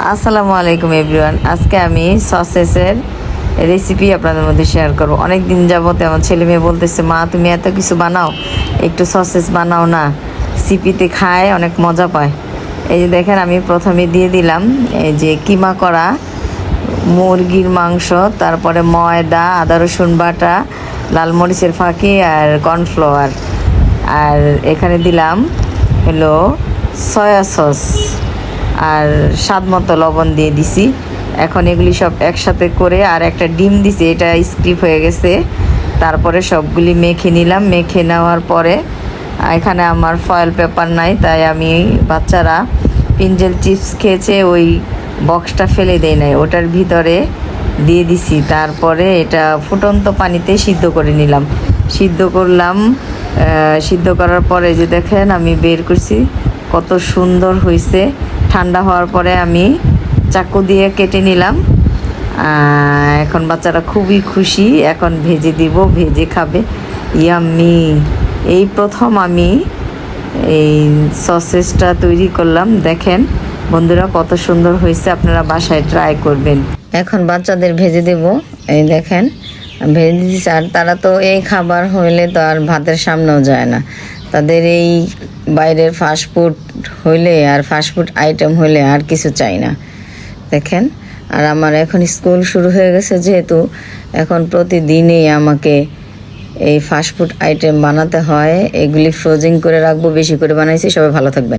আসসালামু আলাইকুম এভরিওয়ান। আজকে আমি সসেসের রেসিপি আপনাদের মধ্যে শেয়ার করব। অনেক দিন যাবত আমার ছেলে মেয়ে বলতেছে, মা তুমি এত কিছু বানাও, একটু সসেস বানাও না, সিপিতে খায় অনেক মজা পায়। এই যে দেখেন, আমি প্রথমে দিয়ে দিলাম এই যে কিমা করা মুরগির মাংস, তারপরে ময়দা, আদা রসুন বাটা, লাল মরিচের ফাঁকি আর কর্নফ্লাওয়ার, আর এখানে দিলাম হলো সয়া সস আর স্বাদ মতো লবণ দিয়ে দিছি। এখন এগুলি সব একসাথে করে আর একটা ডিম দিছি, এটা স্কিপ হয়ে গেছে। তারপরে সবগুলি মেখে নিলাম। মেখে নেওয়ার পরে এখানে আমার ফয়েল পেপার নাই, তাই আমি বাচ্চারা পিঞ্জেল চিপস খেয়েছে, ওই বক্সটা ফেলে দেয় নাই, ওটার ভিতরে দিয়ে দিছি। তারপরে এটা ফুটন্ত পানিতে সিদ্ধ করে নিলাম, সিদ্ধ করলাম। সিদ্ধ করার পরে যে দেখেন আমি বের করছি, কত সুন্দর হয়েছে। ঠান্ডা হওয়ার পরে আমি চাকু দিয়ে কেটে নিলাম। এখন বাচ্চারা খুবই খুশি, এখন ভেজে দিব, ভেজে খাবে। ইয়াম্মি! এই প্রথম আমি এই সসেসটা তৈরি করলাম। দেখেন বন্ধুরা কত সুন্দর হয়েছে, আপনারা বাসায় ট্রাই করবেন। এখন বাচ্চাদের ভেজে দেব। এই দেখেন ভেজে দিচ্ছি। আর তারা তো এই খাবার হইলে তো আর ভাতের সামনেও যায় না, তাদের এই বাইরের ফাস্টফুড হইলে আর ফাস্টফুড আইটেম হইলে আর কিছু চাই না। দেখেন, আর আমার এখন স্কুল শুরু হয়ে গেছে, যেহেতু এখন প্রতিদিনই আমাকে এই ফাস্টফুড আইটেম বানাতে হয়। এগুলি ফ্রোজিং করে রাখবো, বেশি করে বানাইছি। সবাই ভালো থাকবেন।